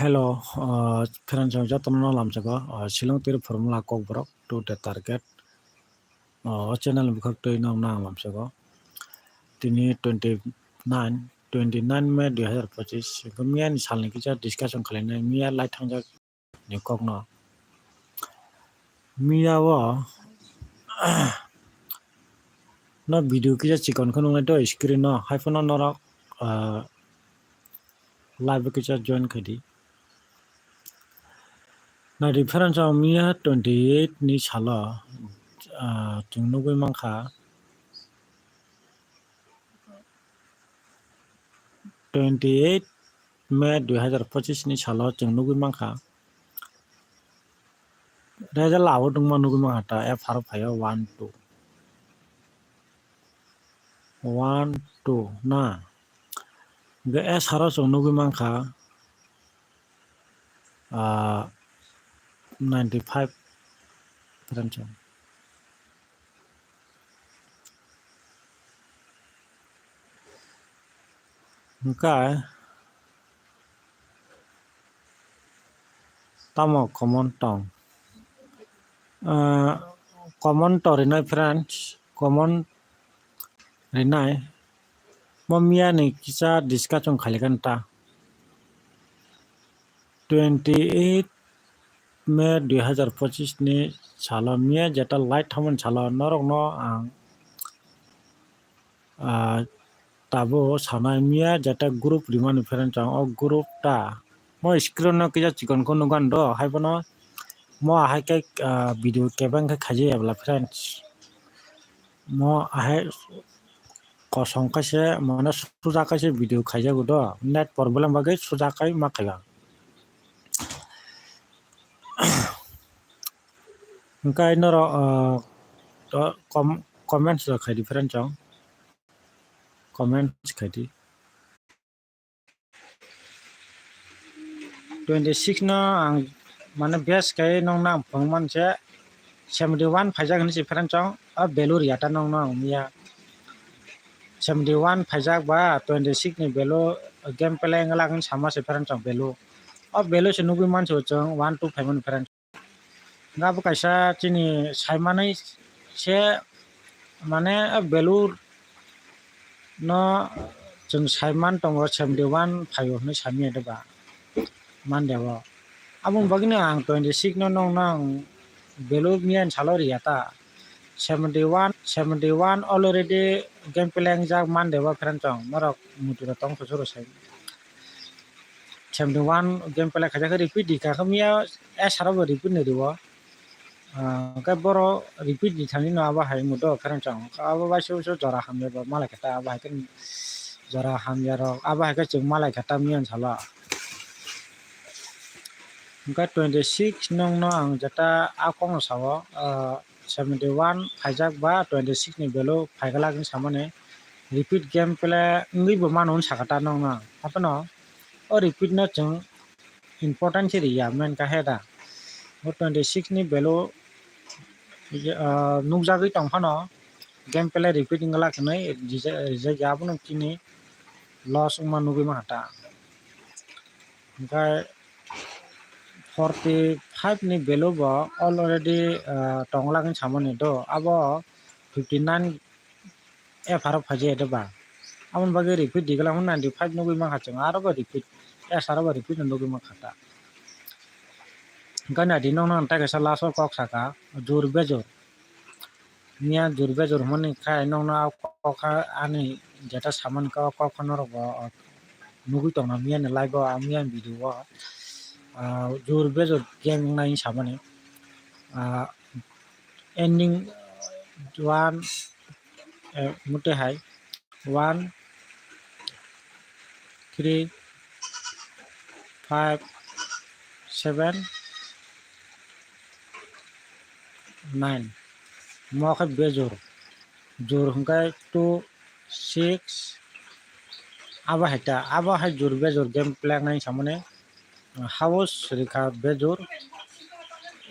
Hello, karen jang jatam no lam jago Shillong tir formula kok brok to the target channel bukak to inam na lam jago tini 29 Mei 2025 kemia ni salni kita discussion kali ni mia light hang jak ni kok no mia wa no video kita cikon kono to screen no iPhone no rak live kita join kadi na difference of mia 28 ni sala chung nugui mangkha 28 Mei 2025 ni salo chung nugui mangkha Raja lawo dungma nugui mangkha F harap hayo 1 2 na ge S haro chung nugui mangkha 95 percent Ngkai tamo common tong common to rinai friends common rinai momia ni kisa discussion khalikan ta 28 Mei 2025 ni salo mia jeta light thaman salo norok no ang tabo sanai mia jeta group rimani friends o group ta mo screen no kisa chikon ko nugan do haibono mo ahai ke video kebang ke khaji abla friends mo ahai kosong kaise mana suja kaise video khaja gudo net problem bagai suja kai ma khaiba ngkai noro comments khai different chong comments khai 26 no ang mana best kai nong na phangman che 71 phaijak ni different chong a belur yata nong nong mia 71 phaijak ba 26 ni belo game play ngalang sama different chong belo a belo se nugui man chong 1 2 5 different ngabu kaisa chini saimanai se mane belur no chung saiman tongo 71 phayo ni sami deba man dewa abung bagini ang 26 no nong nang belur mian salori ata 71 already game playing jak man dewa friend chong marok mutura tong soro sai 71 game play khaja repeat di ka khamia sarabo repeat ne dewa ka boro repeat di thani no aba hai mudo friend chong aba ba so jara hamya ba malai kata aba hai kan jara hamya ro aba hai ka chung malai kata mian sala ka 26 nong no ang jata akong sawo 71 phaijak ba 26 ni belo phaigala kin samane repeat game play ngi bo manon sakata nong na apano o repeat no chung important chi ya men ka heda 26 ni belo nukjagui tongphano game play repeat ngala khnai je jabno kini loss ma nugui ma hata ngkai 45 ni belo bo already tonglakin samane do abo 59 f harap phaje deba amon bagi repeat digala 95 nugui ma khachang aro ba repeat saro ba repeat nugui ma khata gana dinong nang ta kasa laso kok saka jur bejor mia jur bejor mani khai nong na kok ani jeta saman ka kok nor bo nugui tong na mia ne live bo amia video jur bejor game nai samane ending 1 mute hai 1 3 5 7 9 mo kha bejor jor hungkai 2 6 aba hai jor bejor game play nai samane house rekha bejor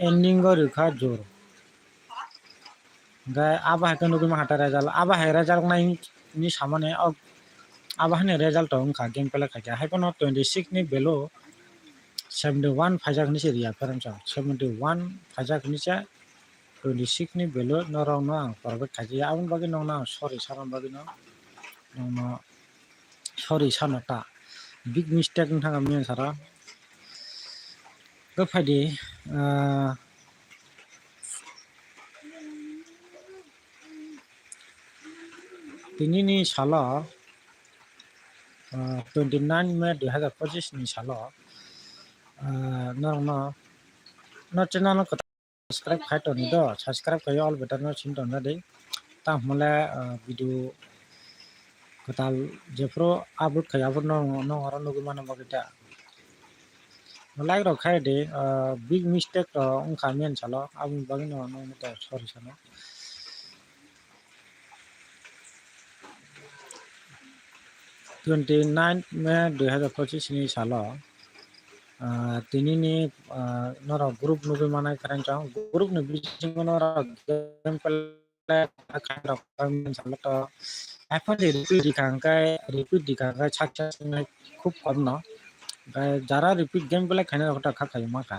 ending go rekha jor gai aba hai kan nugui ma hata result aba hai result nai ni samane aba hai result ong kha game play kha hai kono 26 ni belo 71 phaijak ni se ria parang chang 71 phaijak ni cha 26 ni belo norong no ang forward khaji abon bagi no na sorry saran bagi no sorry sanata big mistake ng thang men sara go phaidi tinini sala 29 May 2025 ni sala norong no channel no subscribe khai to ni do subscribe kai all button no chin to na dei ta mole video katal jepro upload khai upload no aron no gumana bagita like ro khai de big mistake to ong khamen chalo abun bagi no to sorry sana 29 May 2025 ni salo tinini nora group nubi manai karen chang group ni bising nora game play khan ro kamen chalo to এখন repeat dikangkai success nai খুব কম no যারা repeat game play খানে ওটা খাই মাকা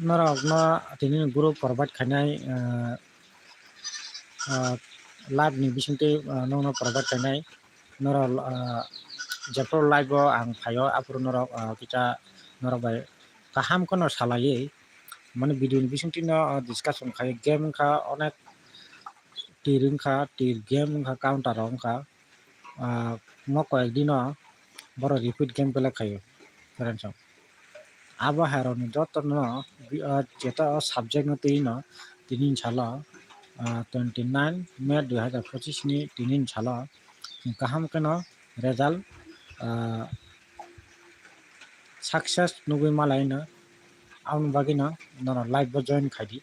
nora na tinini group provide khanai live ni bisingte no provide khanai nora Japro live ang phayo apro norok kita norok bai kaham kono salaye মানে video ni bisingti no discussion khai game kha onek tiring kha tir game kha counter ong kha mo ko ekdino boro repeat game pela khayo friends abo haro ni joto no jeta subject no tino tinin sala 29 May 2025 ni tinin sala kaham kono result success nugui malai na aun bagina no live bo join khai di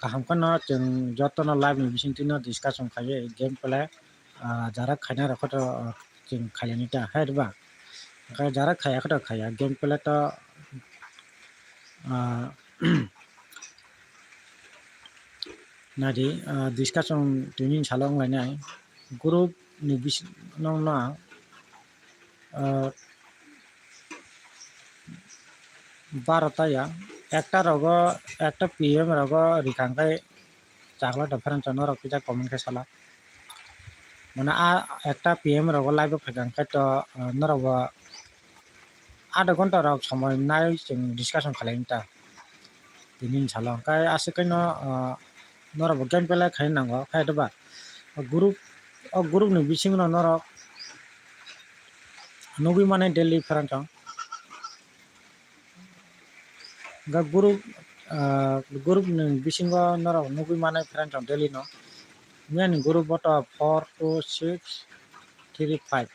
kaham kono jeng joto no live ni bisingti no discussion khaye game play jara khaina rakho jeng khayani ta haidba jara khaya kho khaya game play to nadi discussion tunin salong lainai group ni bising no na বারোটায়া একটা রগ একটা PM রগ রিখাংকাই Chakla difference নরক pizza comment কে সালা মানে একটা PM রগ live ফাইগাংকাই তো নরক আধা ঘন্টা রগ সময় নাই जों ডিসকাশন খালাইনতা দিনিন সালা কাই আসে কইন নরক গেম পেলা খাই নাঙ্গো খাইদবা গ্রুপ ni bising no নরক নবি মানে daily ফারাংচ ga group ni bisingo noro nubi mane friend on daily no men group bota 4 2 6 3 5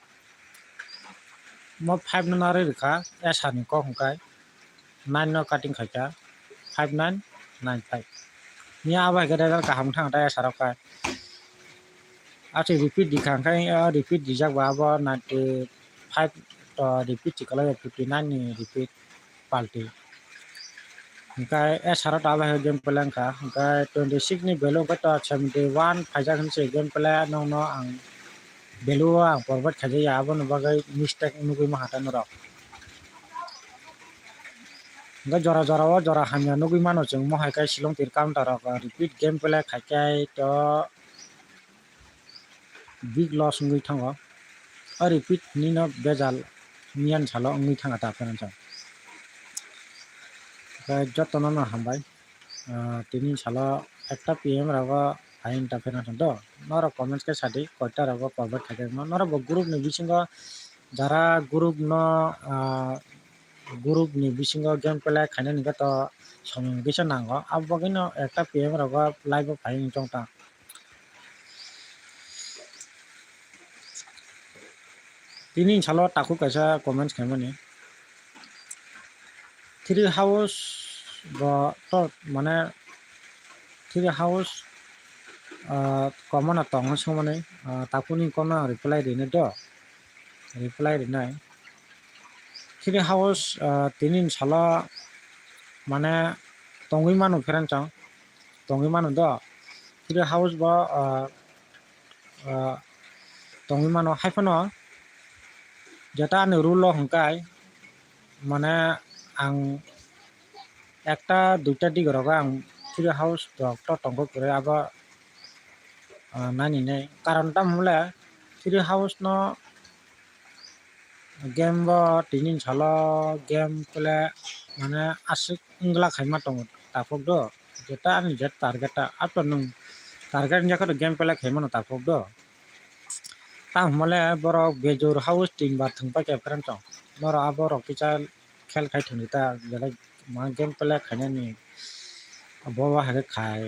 mo 5 no nare rikha esa ni ko hungkai 9 no cutting khaika 5 9 9 5 ni aba ga da ka ham thang da esa roka ati repeat dikhangkai repeat dijak ba bo 95 to repeat chikala 59 ni repeat palti Hingkai sarat aba game plan ka hingkai 26 ni belo ka to 71 phaja kan se game plan no ang belo ang forward khaje ya abon bagai mistake nugui ma hatan ro ga jora hanya nugui mano jeng mo hai kai silong tir counter ro repeat game plan khaikai to big loss ngui thango repeat ni no bejal nian salo ngui thanga ta kan cha যতন না হামবাই তিনি সালা একটা PM রাগা আইনটা ফেরান তো নর comments কে সাথে কয়টা রাগা পাবার থাকে নর গ্রুপ নি বিসিং যারা গ্রুপ নি বিসিং গেম প্লে খাইনে নিগা তো সময় গেছে নাঙ্গ আবগিন একটা PM রাগা লাইভ ফাইন চংটা তিনি সালা টাকু কাইসা কমেন্টস খাইমানি থ্রি হাউস তো মানে থ্রি হাউস কমন তং সমানে তাকুনি কমনা রিপ্লাই দিনে তো রিপ্লাই দিনাই থ্রি হাউস তিনিন সালা মানে তঙ্গি মানু ফেরান চাং তঙ্গি মানু দ থ্রি হাউস বা tongwi mano haifano যেটা আমি রুল হংকাই মানে আং একটা দুইটা দিক রগা আং ফ্রি হাউস তো টঙ্গ করে আবার নানি নেই কারণটা মূলে ফ্রি হাউস ন গেম বা টিনিন সালো গেম পেলে মানে আসে ইংলা খাইমা টঙ্গ তারপর দো যেটা আমি যে টার্গেটটা আপনার নং টার্গেট যাকে গেম পেলে খাইমানো তারপর দো তা হমালে বড় বেজোর হাউস তিনবার থাকবা কে ফ্রেন্ড চং বড় আবার কিচা খেল খাই থাকি তা যেটা মা গেম পেলে খাইনানি বড় হাগে খাই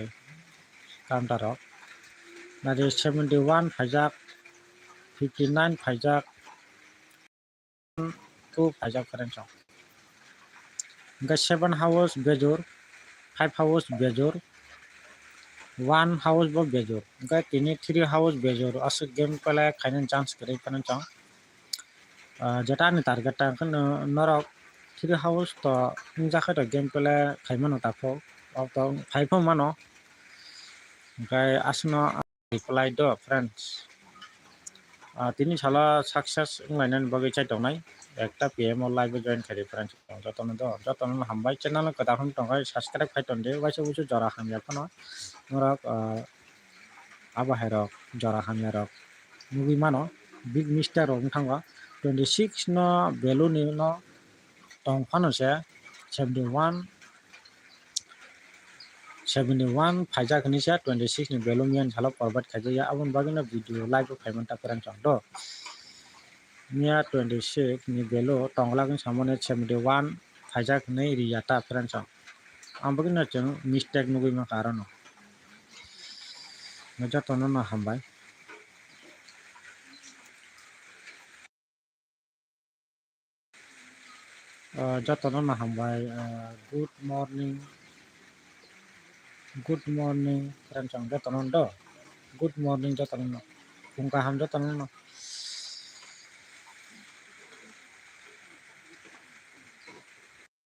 কাউন্টারক নারে 71 ফাইজাক 59 ফাইজাক 2 ফাইজাक ফ্রেন্ড চং 7 হাউস বেজোর 5 হাউস বেজোর 1 house bo bejor tini 3 house বেজোর আসে গেম পেলে খাইনানি চান্স করে ফ্রেন্ড চং যেটা আমি টার্গেটটা নরক 3 হাউস তো যাকে তো গেম পেলে খাইমানো তারপর তো 5 মানো আসনো রিপ্লাই দো ফ্রেন্ডস তিনি সালা সাকসেস লাইনাन बगै चाइटनाय একটা পিএম লাইভ জয়েন খাই ফ্রেন্ডস যতন হামবাই চ্যানেল কথা হন টঙ্গাই সাবস্ক্রাইব খাইতন দে ওয়াইসে বুঝু জরা খামিয়া ফনো নরক আবাহেরক জরা খামিয়ারক মুভি মানো বিগ মিস্টার রং থাঙ্गा 26 no value ni no tong phano se 71 फाइजा खनिसा 26 ni भ्यालु मियान झालो फरवर्ड खाइया आबन बागिनो भिडियो लाइभ फाइमन ता फरेन चंग दो मिया 26 ni भ्यालु टंगलागन सामने 71 फाइजा खनै रियाता फरेन चंग आं बागिनो चंग मिस्टेक नुगै मा कारण मजा तनो ना हमबाय जतनो ना हमबाय गुड मॉर्निंग फरेन चंग जतनो दो गुड मॉर्निंग जतनो फुंका हम जतनो